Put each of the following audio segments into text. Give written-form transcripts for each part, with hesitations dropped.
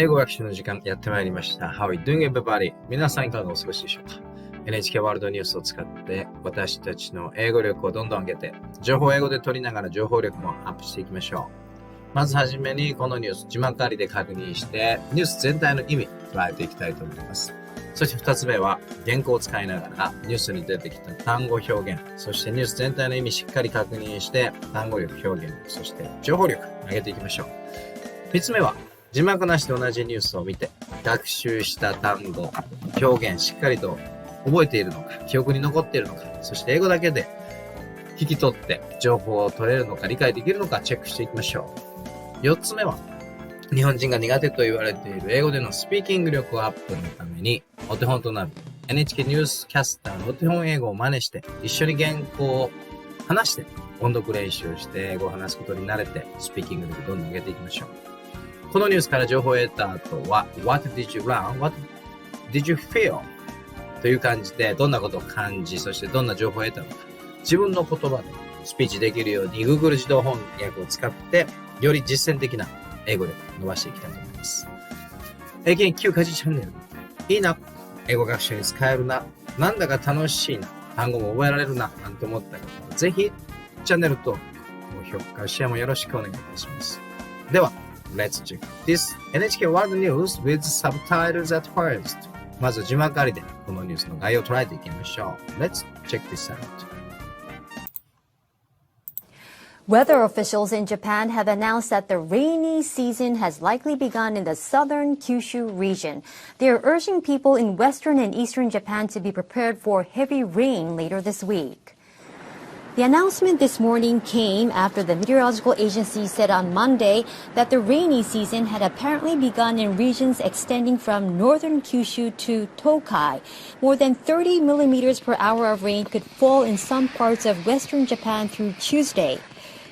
英語学習の時間やってまいりました。How are you doing, everybody? 皆さんいかがお過ごしでしょうか？ NHK ワールドニュースを使って私たちの英語力をどんどん上げて、情報を英語で取りながら情報力もアップしていきましょう。まずはじめにこのニュース、字幕ありで確認して、ニュース全体の意味捉えていきたいと思います。そして2つ目は、原稿を使いながらニュースに出てきた単語表現、そしてニュース全体の意味しっかり確認して、単語力、表現力、そして情報力上げていきましょう。3つ目は、字幕なしで同じニュースを見て、学習した単語、表現しっかりと覚えているのか、記憶に残っているのか、そして英語だけで聞き取って情報を取れるのか、理解できるのかチェックしていきましょう。4つ目は、日本人が苦手と言われている英語でのスピーキング力アップのために、お手本となる NHK ニュースキャスターのお手本英語を真似して、一緒に原稿を話して、音読練習して英語を話すことに慣れて、スピーキング力どんどん上げていきましょう。このニュースから情報を得た後は What did you learn? What did you feel? という感じでどんなことを感じ、そしてどんな情報を得たのか自分の言葉でスピーチできるように Google 自動翻訳を使ってより実践的な英語で伸ばしていきたいと思います。英検1級家事チャンネルいいな、英語学習に使えるな、なんだか楽しいな、単語も覚えられるななんて思った方はぜひチャンネルと高評価、シェアもよろしくお願いいたします。ではLet's check this NHK World News with subtitles at first. まず字幕ありでこのニュースの概要を捉えていきましょう。Let's check this out. Weather officials in Japan have announced that the rainy season has likely begun in the southern Kyushu region. They are urging people in western and eastern Japan to be prepared for heavy rain later this week.The announcement this morning came after the meteorological agency said on Monday that the rainy season had apparently begun in regions extending from northern Kyushu to Tokai. More than 30 millimeters per hour of rain could fall in some parts of western Japan through Tuesday.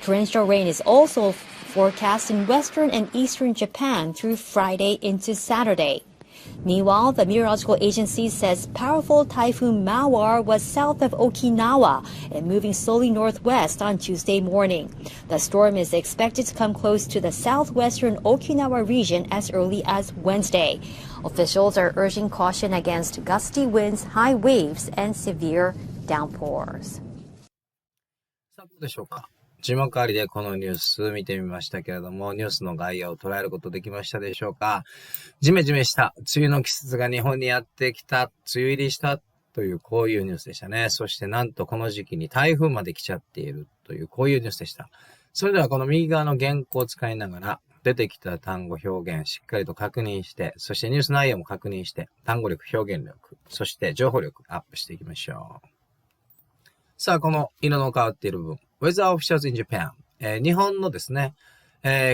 Torrential rain is also forecast in western and eastern Japan through Friday into Saturday.Meanwhile, the meteorological agency says powerful typhoon Mawar was south of Okinawa and moving slowly northwest on Tuesday morning. The storm is expected to come close to the southwestern Okinawa region as early as Wednesday. Officials are urging caution against gusty winds, high waves, and severe downpours. さあどうでしょうか。字幕ありでこのニュース見てみましたけれども、ニュースの概要を捉えることできましたでしょうか。ジメジメした梅雨の季節が日本にやってきた、梅雨入りしたというこういうニュースでしたね。そしてなんとこの時期に台風まで来ちゃっているというこういうニュースでした。それではこの右側の原稿を使いながら出てきた単語表現しっかりと確認して、そしてニュース内容も確認して単語力、表現力、そして情報力アップしていきましょう。さあこの色の変わっている部分。Weather officials in Japan、日本のですね、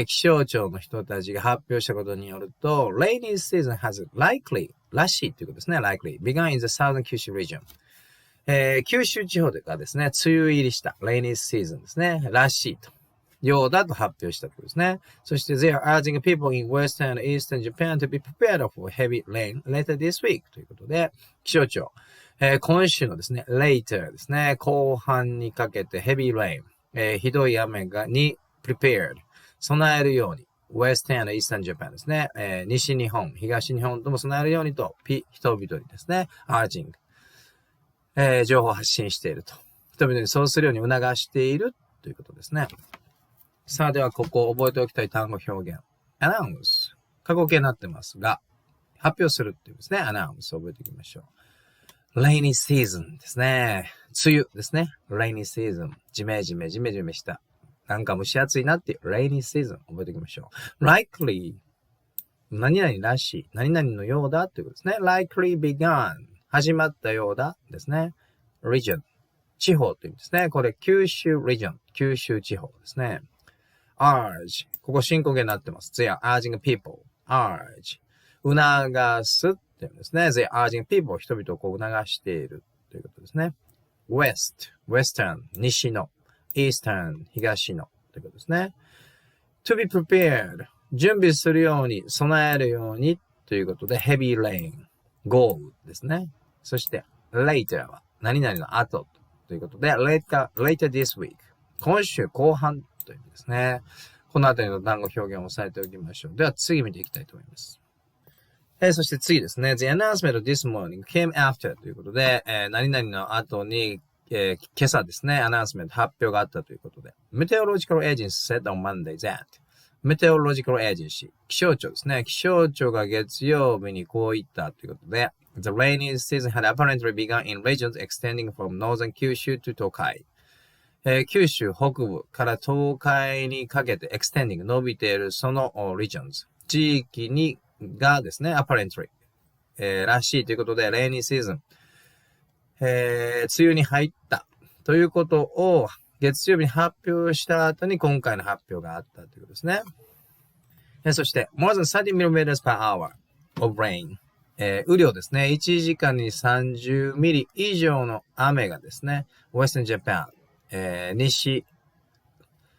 気象庁の人たちが発表したことによると、rainy season has likely らしいということですね。likely begun in the southern Kyushu region、九州地方がですね、梅雨入りした rainy season ですね。らしいと。ようだと発表したということですね。そして they are urging people in western and eastern Japan to be prepared for heavy rain later this week ということで、気象庁。今週のですね、later ですね、後半にかけて heavy rain、ひどい雨に prepared、備えるように、western and eastern Japan ですね、西日本、東日本とも備えるようにと、人々にですね、urging、情報を発信していると。人々にそうするように促しているということですね。さあではここ覚えておきたい単語表現。announce、過去形になってますが、発表するっていうですね、announce を覚えておきましょう。rainy season ですね。梅雨ですね。rainy season。ジメジメした。なんか蒸し暑いなっていう rainy season 覚えておきましょう。likely 何々らしい。何々のようだということですね。likely begun 始まったようだですね。region 地方という意味ですね。これ九州 region 九州地方ですね。urge ここ進行形になってます。they are urging people urge 促すですね。They are urging people 人々をこう促しているということですね。West、Western、西の、Eastern、東のということですね。To be prepared、準備するように、備えるようにということで、Heavy rain、豪雨ですね。そして、Later は何々の後ということで、later this week、今週後半という意味ですね。このあたりの単語表現を押さえておきましょう。では次見ていきたいと思います。そして次ですね。The announcement of this morning came after ということで、何々の後に、今朝ですね、アナウンスメント発表があったということで。Meteorological Agency said on Monday that Meteorological Agency 気象庁ですね。気象庁が月曜日にこう言ったということで、The rainy season had apparently begun in regions extending from northern 九州 to 東海。九州北部から東海にかけて extending 伸びているその regions 地域にがですね apparently、らしいということで rainy season、梅雨に入ったということを月曜日に発表した後に今回の発表があったということですね。そして more than 30mm per hour of rain、雨量ですね。1時間に30ミリ以上の雨がですね Western Japan、西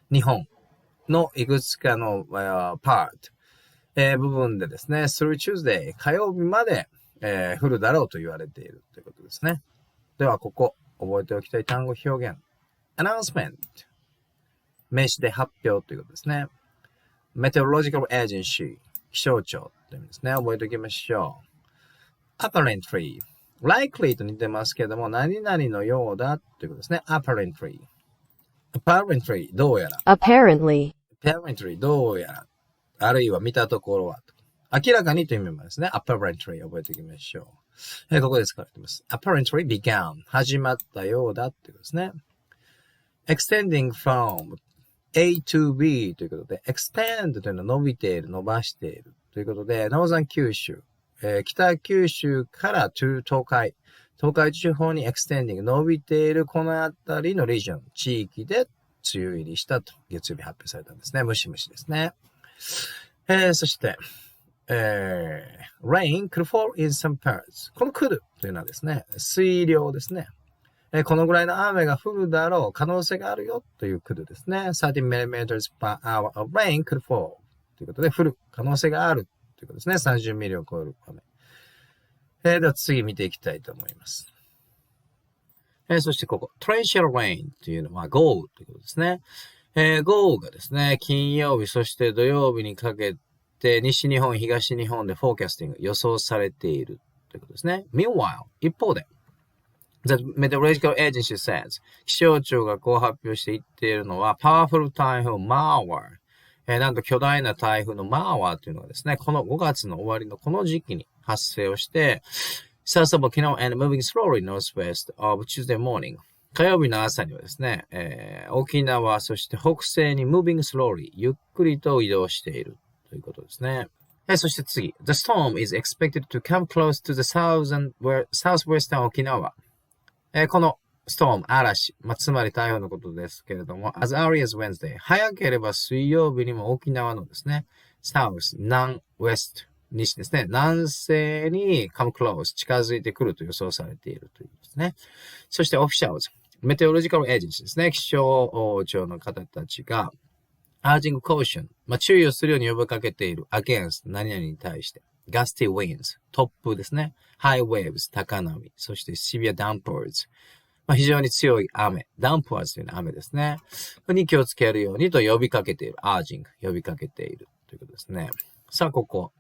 日本のいくつかの、part、部分でですね through Tuesday 火曜日まで、降るだろうと言われているということですね。ではここ覚えておきたい単語表現 announcement 名詞で発表ということですね。 meteorological agency 気象庁という意味ですね。覚えておきましょう。 apparently likely と似てますけども何々のようだということですね。 apparently どうやら apparently どうやらあるいは見たところは明らかにという意味もですね。apparently 覚えておきましょう。ここで使われています。apparently began 始まったようだということですね。extending from A to B ということで extend というのは伸びている、伸ばしているということで Northern 九州、北九州から to 東海地方に extending 伸びているこのあたりのリージョン地域で梅雨入りしたと月曜日発表されたんですね。ムシムシですね。そしてrain could fall in some parts この could というのはですね水量ですね。このぐらいの雨が降るだろう可能性があるよという could ですね。30mm per hour of rain could fall ということで降る可能性があるということですね。30ミリを超える雨。では次見ていきたいと思います。そしてここ、torrential rain というのは豪雨ということですね。豪雨がですね、金曜日そして土曜日にかけて西日本、東日本でフォーキャスティング予想されているということですね。Meanwhile、一方で、The Meteorological Agency says 気象庁がこう発表して言っているのは Powerful Typhoon Mawar、なんと巨大な台風のマーワーというのがですね、この5月の終わりのこの時期に発生をして、South of Okinawa and moving slowly northwest of Tuesday morning。火曜日の朝にはですね、沖縄、そして北西に moving slowly、ゆっくりと移動しているということですね。そして次、The storm is expected to come close to the southwestern Okinawa。このストーム、嵐、つまり台風のことですけれども、as early as Wednesday、早ければ水曜日にも沖縄のですね、south、南、west、西ですね、南西に come close、近づいてくると予想されているということですね。そして officials、meteorological agency ですね、気象庁の方たちが、urging caution、注意をするように呼びかけている against、何々に対して、gusty winds、突風ですね、high waves、高波、そして severe downpours、非常に強い雨、ダンプワーズというのは雨ですね。に気をつけるようにと呼びかけている。urging、呼びかけているということですね。さあ、ここ、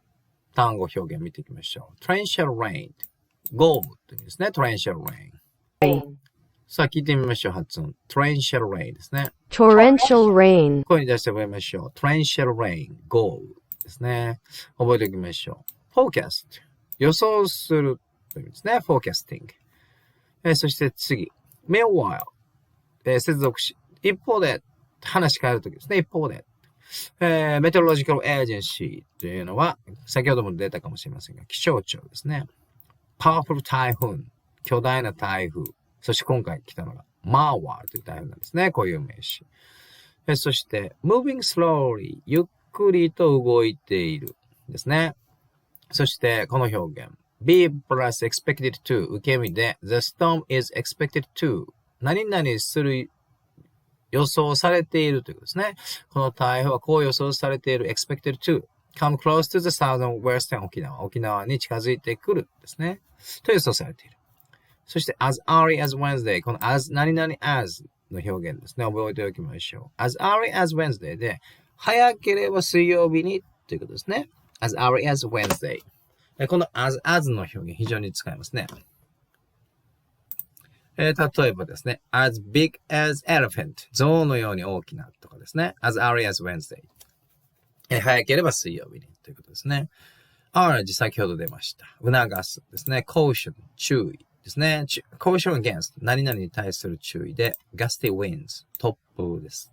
単語表現見ていきましょう。torrential rain、豪雨という意味ですね。torrential rain。さあ、聞いてみましょう。発音。torrential rain ですね。torrential rain。声に出して覚えましょう。torrential rain、豪雨ですね。覚えておきましょう。forecast、予想するという意味ですね。forecasting。そして次。meanwhile、接続詞。一方で、話変えるときですね。一方で。meteorological agency というのは、先ほども出たかもしれませんが、気象庁ですね。powerful typhoon、巨大な台風。そして今回来たのが、Mawar という台風なんですね。こういう名詞。そして、moving slowly、ゆっくりと動いているですね。そして、この表現。be plus expected to 受け身で the storm is expected to 何々する予想されているということですね。この台風はこう予想されている expected to come close to the southern western 沖縄に近づいてくるですね。と予想されている。そして as early as Wednesday この as 何々 as の表現ですね。覚えておきましょう。as early as Wednesday で早ければ水曜日にということですね。as early as Wednesday この as の表現非常に使いますね。例えばですね、as big as elephant 象のように大きなとかですね。as early as Wednesday 早ければ水曜日にということですね。urge 先ほど出ました。促すですね。caution 注意ですね。caution against 何々に対する注意で gusty winds 突風です。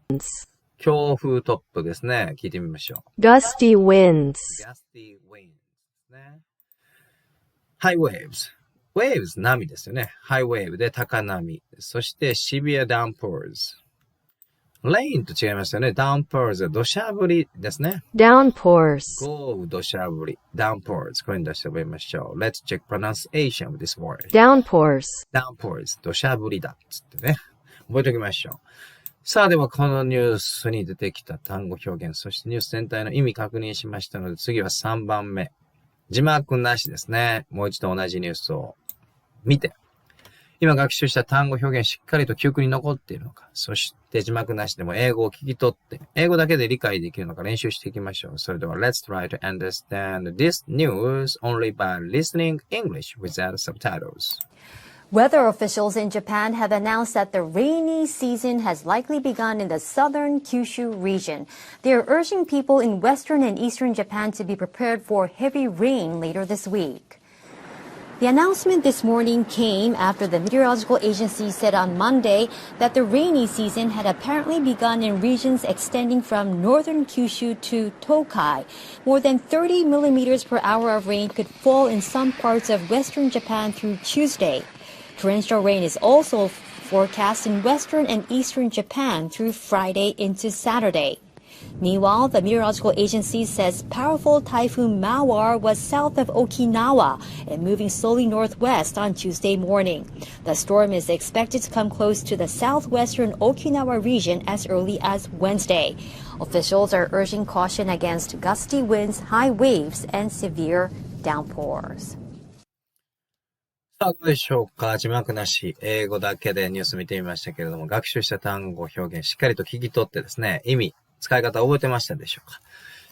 強風突風ですね。聞いてみましょう。Gusty winds. gusty winds ですね。high waves 波ですよね。high wave で高波。そして severe downpours。rain と違いますよね。downpours 土砂降りですね。Downpours. 豪雨土砂降り。downpours これに出して覚えましょう。Let's check pronunciation of this word. Downpours. downpours 土砂降りだっつってね。覚えておきましょう。さあではこのニュースに出てきた単語表現、そしてニュース全体の意味確認しましたので、次は3番目。字幕なしですね。もう一度同じニュースを見て、今学習した単語表現しっかりと記憶に残っているのか、そして字幕なしでも英語を聞き取って、英語だけで理解できるのか練習していきましょう。それでは Let's try to understand this news only by listening English without subtitles.Weather officials in Japan have announced that the rainy season has likely begun in the southern Kyushu region. They are urging people in western and eastern Japan to be prepared for heavy rain later this week. The announcement this morning came after the meteorological agency said on Monday that the rainy season had apparently begun in regions extending from northern Kyushu to Tokai. More than 30 millimeters per hour of rain could fall in some parts of western Japan through Tuesday.Torrential rain is also forecast in western and eastern Japan through Friday into Saturday. Meanwhile, the meteorological agency says powerful typhoon Mawar was south of Okinawa and moving slowly northwest on Tuesday morning. The storm is expected to come close to the southwestern Okinawa region as early as Wednesday. Officials are urging caution against gusty winds, high waves, and severe downpours.さあ、どうでしょうか。字幕なし、英語だけでニュース見てみましたけれども、学習した単語、表現、しっかりと聞き取ってですね、意味、使い方覚えてましたでしょう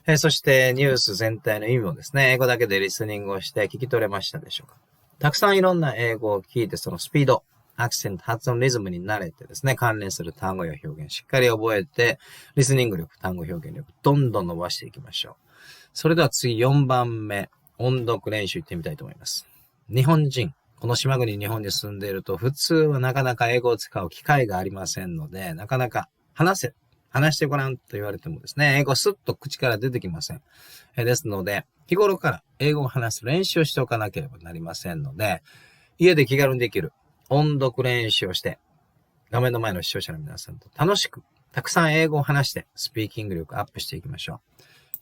か。そしてニュース全体の意味をですね、英語だけでリスニングをして聞き取れましたでしょうか。たくさんいろんな英語を聞いて、そのスピード、アクセント、発音リズムに慣れてですね、関連する単語や表現、しっかり覚えて、リスニング力、単語表現力、どんどん伸ばしていきましょう。それでは次4番目、音読練習いってみたいと思います。日本人。この島国日本に住んでいると普通はなかなか英語を使う機会がありませんので、なかなか話してごらんと言われてもですね、英語スッと口から出てきません。ですので、日頃から英語を話す練習をしておかなければなりませんので、家で気軽にできる音読練習をして、画面の前の視聴者の皆さんと楽しく、たくさん英語を話して、スピーキング力アップしていきましょう。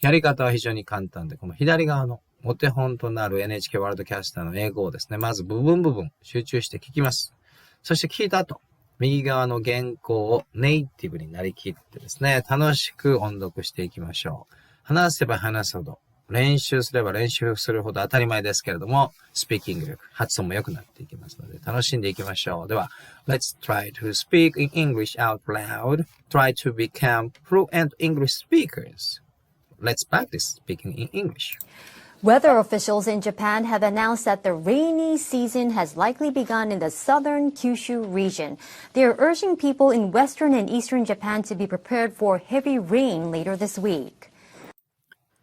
やり方は非常に簡単で、この左側のお手本となる NHK ワールドキャスターの英語をですね、まず部分集中して聞きます。そして聞いた後、右側の原稿をネイティブになりきってですね、楽しく音読していきましょう。話せば話すほど、練習すれば練習するほど当たり前ですけれども、スピーキング力、発音も良くなっていきますので、楽しんでいきましょう。では、Let's try to speak in English out loud. Try to become fluent English speakers.Let's practice speaking in English.Weather officials in Japan have announced that the rainy season has likely begun in the southern Kyushu region. They are urging people in western and eastern Japan to be prepared for heavy rain later this week.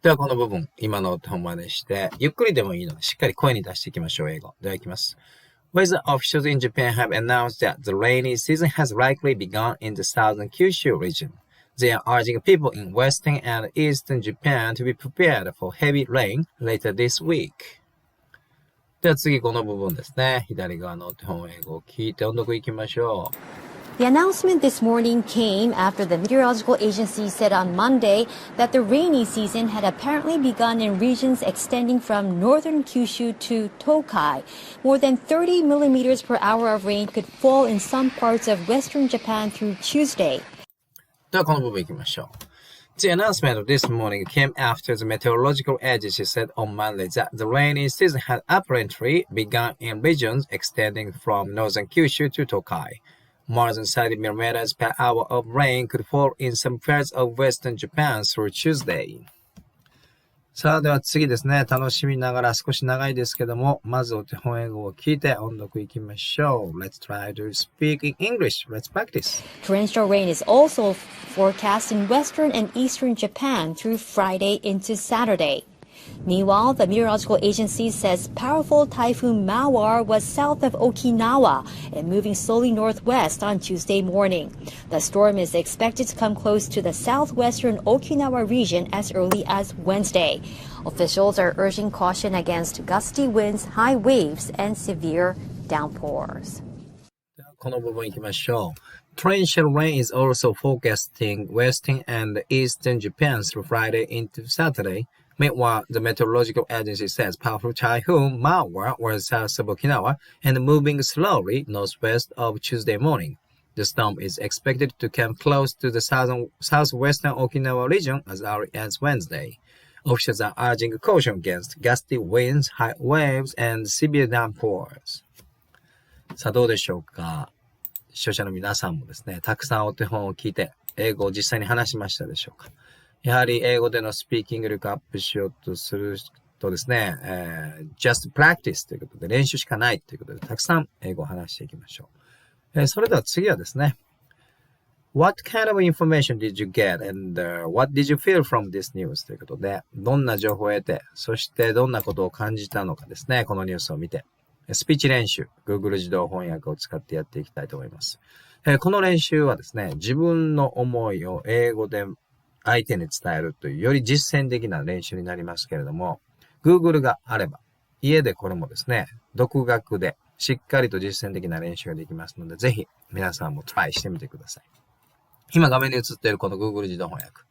ではこの部分、今の音を真似して、ゆっくりでもいいので、しっかり声に出していきましょう、英語。では行きます。Weather officials in Japan have announced that the rainy season has likely begun in the southern Kyushu region.They are urging people in western and eastern Japan to be prepared for heavy rain later this week. では次この部分ですね。左側のお手本英語を聞いて音読いきましょう。The announcement this morning came after the meteorological agency said on Monday that the rainy season had apparently begun in regions extending from northern Kyushu to Tokai. More than 30 millimeters per hour of rain could fall in some parts of western Japan through Tuesday.ではこの部分行きましょう。The announcement of this morning came after the meteorological agency said on Monday that the rainy season had apparently begun in regions extending from northern Kyushu to Tokai. More than 30 millimeters per hour of rain could fall in some parts of western Japan through Tuesday. さあ、では次ですね。楽しみながら少し長いですけども、まずお手本英語を聞いて音読いきましょう。Let's try to speak in English. Let's practice. Torrential rain is also forecast in western and eastern Japan through Friday into Saturday. Meanwhile, the meteorological agency says powerful typhoon Mawar was south of Okinawa and moving slowly northwest on Tuesday morning. The storm is expected to come close to the southwestern Okinawa region as early as Wednesday. Officials are urging caution against gusty winds, high waves, and severe downpours. この部分行きましょう。Torrential rain is also forecasting western and eastern Japan through Friday into Saturday. Meanwhile, the meteorological agency says powerful typhoon Mawar was south of Okinawa and moving slowly northwest of Tuesday morning. The storm is expected to come close to the southwestern Okinawa region as early as Wednesday. Officials are urging caution against gusty winds, high waves, and severe downpours. さあどうでしょうか。視聴者の皆さんもですね、たくさんお手本を聞いて、英語を実際に話しましたでしょうか。やはり英語でのスピーキング力アップしようとするとですね、just practice ということで練習しかないということで、たくさん英語を話していきましょう。それでは次はですね、What kind of information did you get and、what did you feel from this news? ということで、どんな情報を得て、そしてどんなことを感じたのかですね、このニュースを見て、スピーチ練習、Google 自動翻訳を使ってやっていきたいと思います。この練習はですね、自分の思いを英語で相手に伝えるというより実践的な練習になりますけれども、Google があれば、家でこれもですね、独学でしっかりと実践的な練習ができますので、ぜひ皆さんもトライしてみてください。今画面に映っているこの Google 自動翻訳。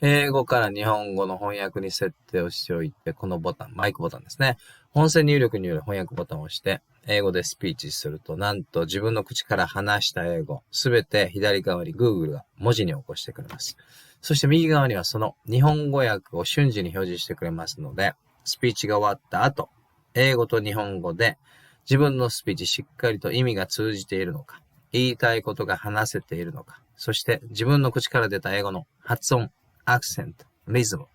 英語から日本語の翻訳に設定をしておいて、このボタン、マイクボタンですね。音声入力による翻訳ボタンを押して、英語でスピーチすると、なんと自分の口から話した英語、すべて左側に Google が文字に起こしてくれます。そして右側にはその日本語訳を瞬時に表示してくれますので、スピーチが終わった後、英語と日本語で自分のスピーチしっかりと意味が通じているのか、言いたいことが話せているのか、そして自分の口から出た英語の発音、アクセント、リズム、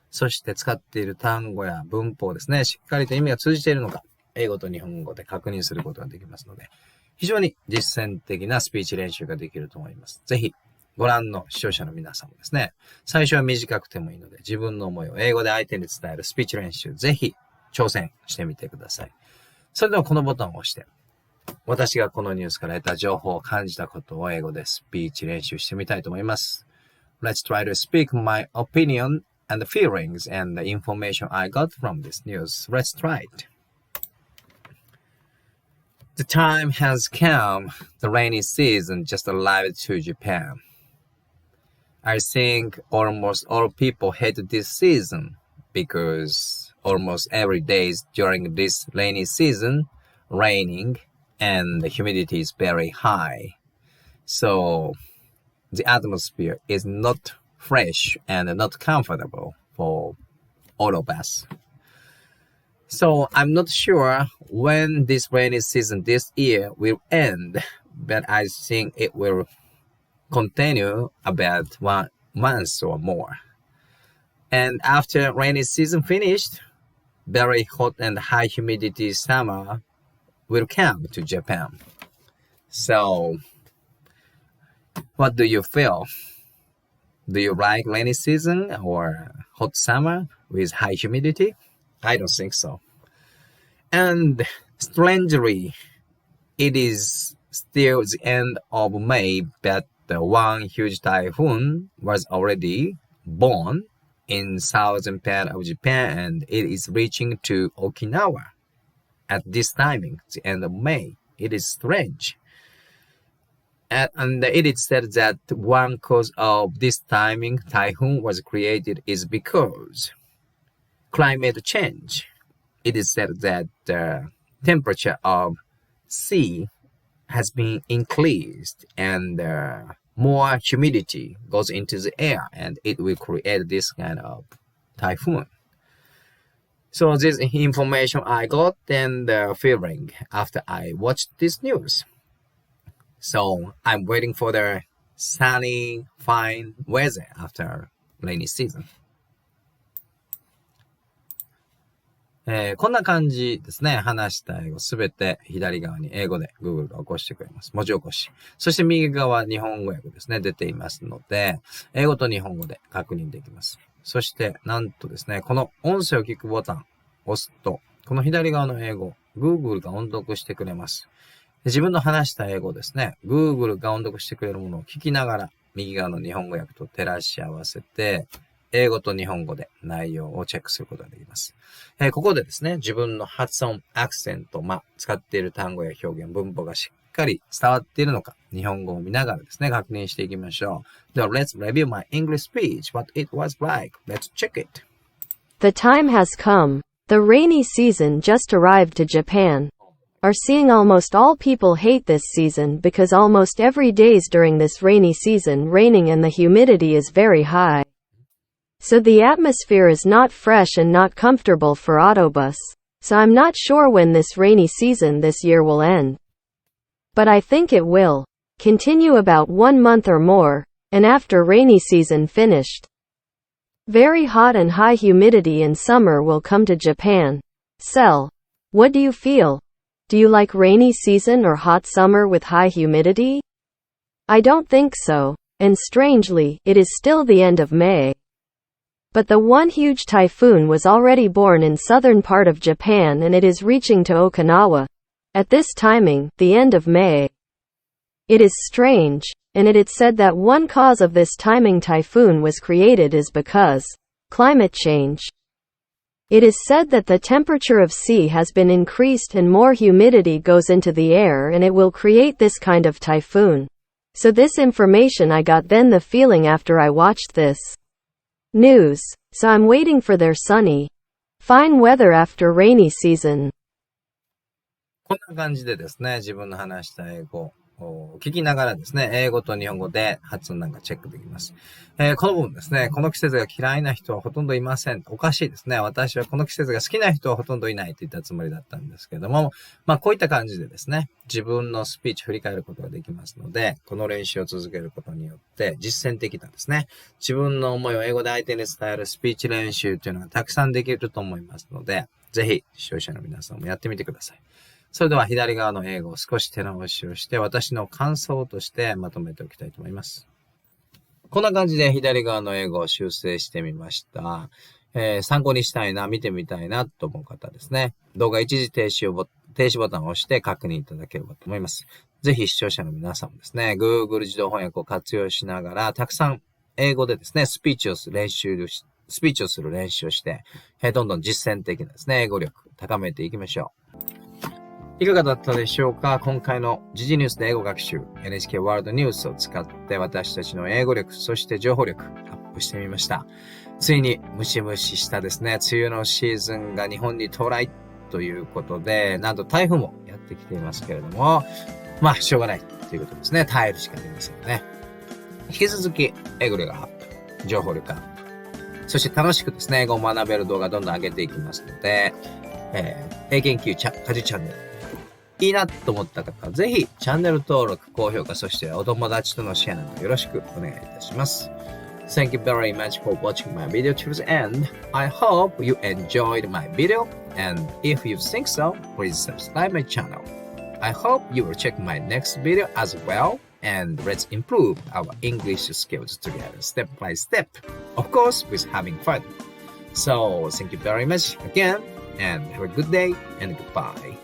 そして使っている単語や文法ですね、しっかりと意味が通じているのか、英語と日本語で確認することができますので、非常に実践的なスピーチ練習ができると思います。ぜひ、ご覧の視聴者の皆さんもですね、最初は短くてもいいので、自分の思いを英語で相手に伝えるスピーチ練習、ぜひ挑戦してみてください。それではこのボタンを押して、私がこのニュースから得た情報を感じたことを英語でスピーチ練習してみたいと思います。Let's try to speak my opinion and the feelings and the information I got from this news. Let's try it. The time has come. The rainy season just arrived to Japan. I think almost all people hate this season because almost every day during this rainy season, raining and the humidity is very high. So the atmosphere is not fresh and not comfortable for all of us. So I'm not sure when this rainy season this year will end, but I think it will continue about 1 month or more. And after rainy season finished, very hot and high humidity summer will come to Japan. So what do you feel? Do you like rainy season or hot summer with high humidity? I don't think so. And strangely, it is still the end of May, but one huge typhoon was already born in southern part of Japan and it is reaching to Okinawa at this timing, the end of May. It is strange. And it is said that one cause of this timing typhoon was created is because climate change. It is said that the temperature of sea has been increased and more humidity goes into the air and it will create this kind of typhoon. So this information I got and the feeling after I watched this news. So I'm waiting for the sunny, fine weather after rainy season. こんな感じですね。話した英語すべて左側に英語で Google が起こしてくれます。文字起こし。そして右側日本語訳ですね。出ていますので、英語と日本語で確認できます。そしてなんとですね、この音声を聞くボタンを押すと、この左側の英語、Google が音読してくれます。自分の話した英語ですね、Google が音読してくれるものを聞きながら、右側の日本語訳と照らし合わせて、英語と日本語で内容をチェックすることができます。ここでですね、自分の発音、アクセント、使っている単語や表現、文法がしっかり伝わっているのか、日本語を見ながらですね、確認していきましょう。では、Let's review my English speech, what it was like. Let's check it. The time has come. The rainy season just arrived to Japan. Are seeing almost all people hate this season because almost every days during this rainy season raining and the humidity is very high. So the atmosphere is not fresh and not comfortable for autobus. So I'm not sure when this rainy season this year will end. But I think it will continue about 1 month or more, and after rainy season finished. Very hot and high humidity in summer will come to Japan. Sell. What do you feel? Do you like rainy season or hot summer with high humidity? I don't think so, and strangely, it is still the end of May. But the one huge typhoon was already born in southern part of Japan and it is reaching to Okinawa. At this timing, the end of May. It is strange, and it is said that one cause of this timing typhoon was created is because climate change. It is said that the temperature of sea has been increased and more humidity goes into the air and it will create this kind of typhoon. So this information I got then the feeling after I watched this news. So I'm waiting for their sunny, fine weather after rainy season. こんな感じでですね、自分の話した英語を聞きながらですね、英語と日本語で発音なんかチェックできます。この部分ですね、この季節が嫌いな人はほとんどいません。おかしいですね。私はこの季節が好きな人はほとんどいないと言ったつもりだったんですけども、こういった感じでですね、自分のスピーチ振り返ることができますので、この練習を続けることによって実践的なですね、自分の思いを英語で相手に伝えるスピーチ練習というのがたくさんできると思いますので、ぜひ視聴者の皆さんもやってみてください。それでは左側の英語を少し手直しをして私の感想としてまとめておきたいと思います。こんな感じで左側の英語を修正してみました。参考にしたいな、見てみたいなと思う方ですね。動画一時停止ボタンを押して確認いただければと思います。ぜひ視聴者の皆さんもですね、Google 自動翻訳を活用しながらたくさん英語でですね、スピーチをする練習をして、どんどん実践的なですね、英語力高めていきましょう。いかがだったでしょうか？今回の時事ニュースで英語学習 NHK ワールドニュースを使って私たちの英語力、そして情報力アップしてみました。ついにムシムシしたですね、梅雨のシーズンが日本に到来ということで、なんと台風もやってきていますけれども、しょうがないということですね。耐えるしかありませんね。引き続き英語力アップ、情報力アップ、そして楽しくですね、英語を学べる動画どんどん上げていきますので、英研究家事チャンネルいいなと思った方はぜひチャンネル登録、高評価、そしてお友達とのシェアなどよろしくお願いいたします。Thank you very much for watching my video to the end. I hope you enjoyed my video, and if you think so, please subscribe my channel. I hope you will check my next video as well, and let's improve our English skills together step by step. Of course, with having fun. So, thank you very much again, and have a good day and goodbye.